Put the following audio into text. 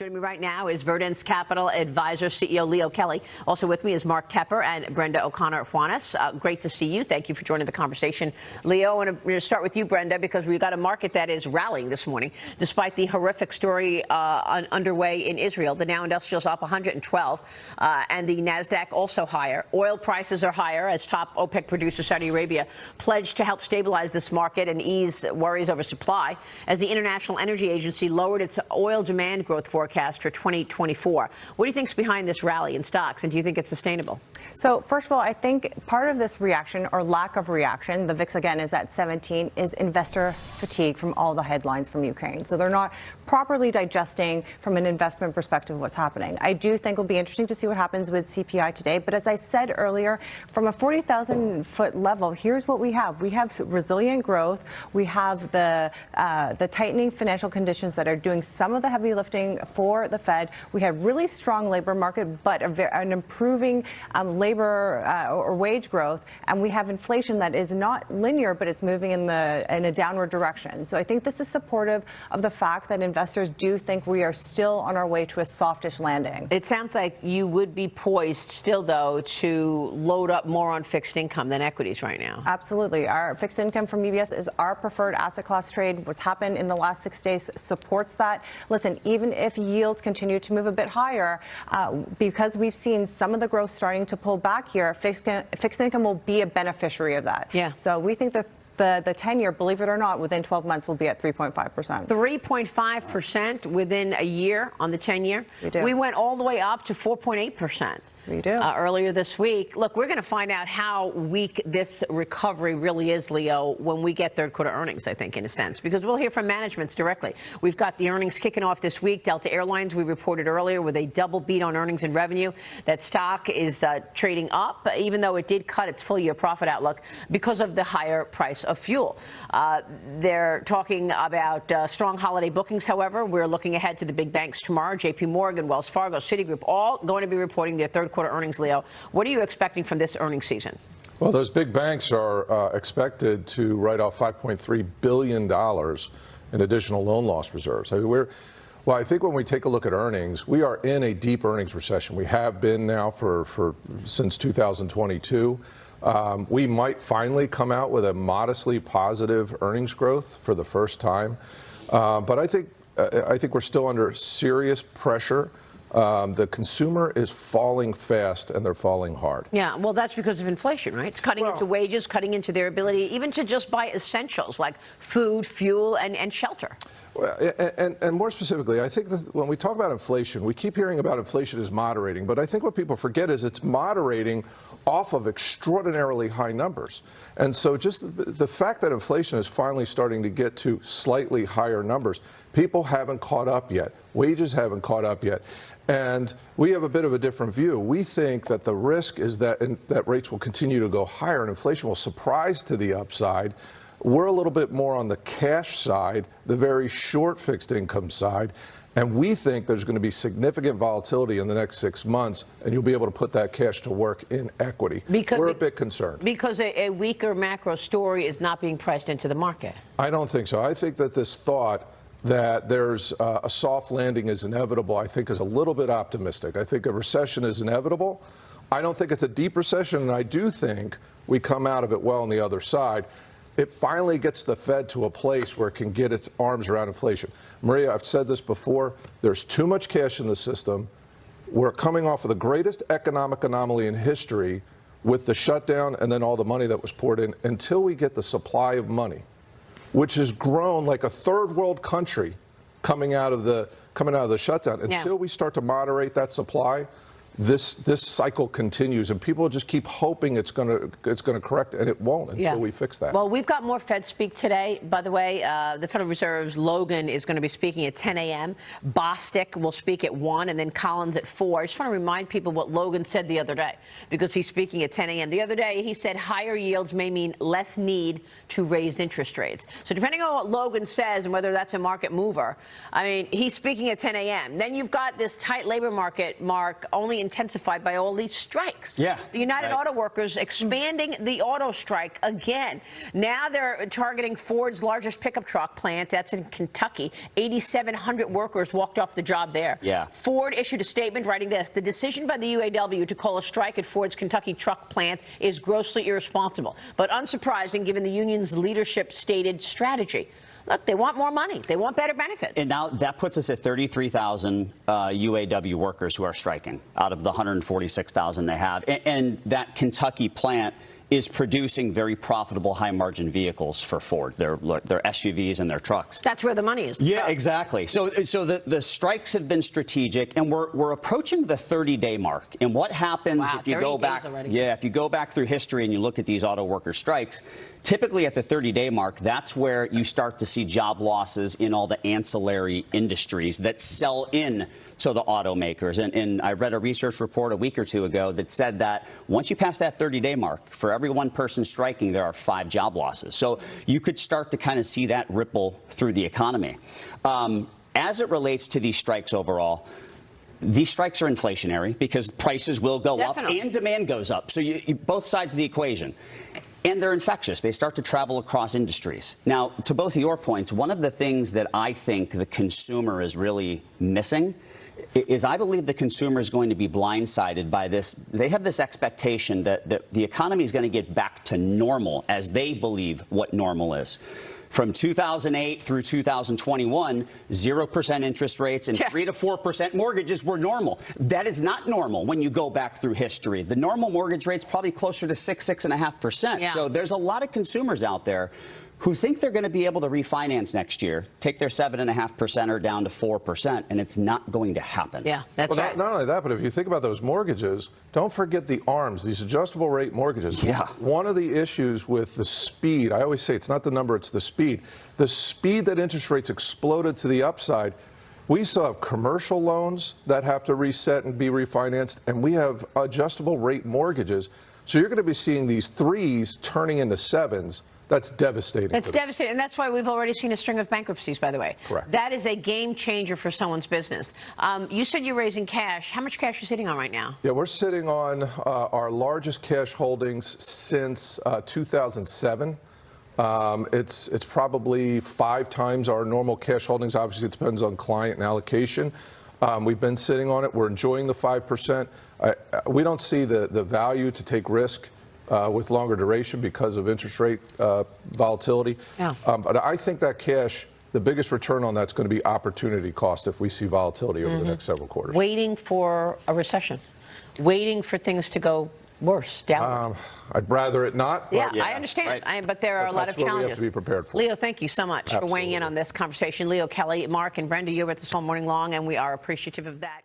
Joining me right now is Verdence Capital Advisor CEO Leo Kelly. Also with me is Mark Tepper and Brenda O'Connor-Juanes. Great to see you. Thank you for joining the conversation. Leo, I'm going to start with you, Brenda, because we've got a market that is rallying this morning, despite the horrific story underway in Israel. The Dow Industrial's up 112, and the NASDAQ also higher. Oil prices are higher as top OPEC producer Saudi Arabia pledged to help stabilize this market and ease worries over supply, as the International Energy Agency lowered its oil demand growth forecast for 2024. What do you think is behind this rally in stocks, and do you think it's sustainable? So, first of all, I think part of this reaction or lack of reaction, the VIX again is at 17, is investor fatigue from all the headlines from Ukraine. So they're not properly digesting from an investment perspective what's happening. I do think it'll be interesting to see what happens with CPI today. But as I said earlier, from a 40,000-foot level, here's what we have. We have resilient growth. We have the tightening financial conditions that are doing some of the heavy lifting for the Fed. We have really strong labor market, but an improving labor or wage growth, and we have inflation that is not linear, but it's moving in a downward direction. So I think this is supportive of the fact that investors do think we are still on our way to a softish landing. It sounds like you would be poised still, though, to load up more on fixed income than equities right now. Absolutely. Our fixed income from UBS is our preferred asset class trade. What's happened in the last 6 days supports that. Listen, even if yields continue to move a bit higher, because we've seen some of the growth starting to pull back here, fixed income will be a beneficiary of that. Yeah. So we think that the 10-year, believe it or not, within 12 months will be at 3.5%. 3.5% within a year on the 10-year? We do. We went all the way up to 4.8%. We do. Earlier this week. Look, we're going to find out how weak this recovery really is, Leo, when we get third quarter earnings, I think, in a sense, because we'll hear from managements directly. We've got the earnings kicking off this week. Delta Airlines, we reported earlier, with a double beat on earnings and revenue. That stock is trading up, even though it did cut its full-year profit outlook because of the higher price of fuel. They're talking about strong holiday bookings, however. We're looking ahead to the big banks tomorrow. J.P. Morgan, Wells Fargo, Citigroup, all going to be reporting their third quarter earnings, Leo. What are you expecting from this earnings season? Well, those big banks are expected to write off $5.3 billion in additional loan loss reserves. I mean, I think when we take a look at earnings, we are in a deep earnings recession. We have been now since 2022. We might finally come out with a modestly positive earnings growth for the first time. But I think we're still under serious pressure. The consumer is falling fast, and they're falling hard. Yeah, well, that's because of inflation, right? It's cutting into wages, cutting into their ability even to just buy essentials like food, fuel, and shelter. Well, and more specifically, I think that when we talk about inflation, we keep hearing about inflation is moderating, but I think what people forget is it's moderating off of extraordinarily high numbers. And so just the fact that inflation is finally starting to get to slightly higher numbers, people haven't caught up yet. Wages haven't caught up yet. And we have a bit of a different view. We think that the risk is that rates will continue to go higher and inflation will surprise to the upside. We're a little bit more on the cash side, the very short fixed income side. And we think there's going to be significant volatility in the next 6 months, and you'll be able to put that cash to work in equity. We're a bit concerned. Because a weaker macro story is not being priced into the market. I don't think so. I think that this thought that there's a soft landing is inevitable, I think is a little bit optimistic. I think a recession is inevitable. I don't think it's a deep recession, and I do think we come out of it well on the other side. It finally gets the Fed to a place where it can get its arms around inflation. Maria, I've said this before, there's too much cash in the system. We're coming off of the greatest economic anomaly in history with the shutdown and then all the money that was poured in. Until we get the supply of money, which has grown like a third world country coming out of the shutdown, until we start to moderate that supply, this cycle continues, and people just keep hoping it's going to correct, and it won't until we fix that. Well, we've got more Fed speak today. By the way, the Federal Reserve's Logan is going to be speaking at 10 a.m. Bostic will speak at 1, and then Collins at 4. I just want to remind people what Logan said the other day, because he's speaking at 10 a.m. The other day, he said higher yields may mean less need to raise interest rates. So depending on what Logan says and whether that's a market mover, I mean, he's speaking at 10 a.m. Then you've got this tight labor market, Mark, only in intensified by all these strikes. Yeah. The United Right. Auto Workers expanding the auto strike again. Now they're targeting Ford's largest pickup truck plant. That's in Kentucky. 8,700 workers walked off the job there. Yeah. Ford issued a statement writing this: the decision by the UAW to call a strike at Ford's Kentucky truck plant is grossly irresponsible, but unsurprising given the union's leadership stated strategy. Look, they want more money. They want better benefits. And now that puts us at 33,000 UAW workers who are striking out of the 146,000 they have. And that Kentucky plant is producing very profitable, high-margin vehicles for Ford. Their SUVs and their trucks. That's where the money is. Yeah, exactly. So the strikes have been strategic, and we're approaching the 30-day mark. And what happens if you go back? Yeah, if you go back through history and you look at these auto worker strikes, typically at the 30-day mark, that's where you start to see job losses in all the ancillary industries that sell in to the automakers. And I read a research report a week or two ago that said that once you pass that 30-day mark, for every one person striking, there are 5 job losses. So you could start to kind of see that ripple through the economy. As it relates to these strikes overall, these strikes are inflationary because prices will go up and demand goes up. So both sides of the equation. And they're infectious. They start to travel across industries. Now, to both of your points, one of the things that I think the consumer is really missing is I believe the consumer is going to be blindsided by this. They have this expectation that the economy is going to get back to normal as they believe what normal is. From 2008 through 2021, 0% interest rates and 3 to 4% mortgages were normal. That is not normal when you go back through history. The normal mortgage rate's probably closer to 6.5%. Yeah. So there's a lot of consumers out there who think they're going to be able to refinance next year, take their 7.5% down to 4%, and it's not going to happen. Yeah, that's right. Not only that, but if you think about those mortgages, don't forget the ARMs, these adjustable rate mortgages. Yeah. One of the issues with the speed, I always say it's not the number, it's the speed. The speed that interest rates exploded to the upside. We still have commercial loans that have to reset and be refinanced, and we have adjustable rate mortgages. So you're going to be seeing these 3s turning into 7s. That's devastating. It's devastating, and that's why we've already seen a string of bankruptcies, by the way. Correct. That is a game changer for someone's business. You said you're raising cash. How much cash are you sitting on right now? Yeah, we're sitting on our largest cash holdings since 2007. It's probably 5 times our normal cash holdings. Obviously, it depends on client and allocation. We've been sitting on it. We're enjoying the 5%. We don't see the value to take risk with longer duration because of interest rate volatility. Yeah. But I think that cash, the biggest return on that's going to be opportunity cost if we see volatility over the next several quarters. Waiting for a recession, waiting for things to go worse, downward. I'd rather it not. Yeah, I understand. right. But there are a lot of That's what challenges. we have to be prepared for. Leo, thank you so much for weighing in Absolutely. on this conversation. Leo Kelly, Mark, and Brenda, you're with us all morning long, and we are appreciative of that.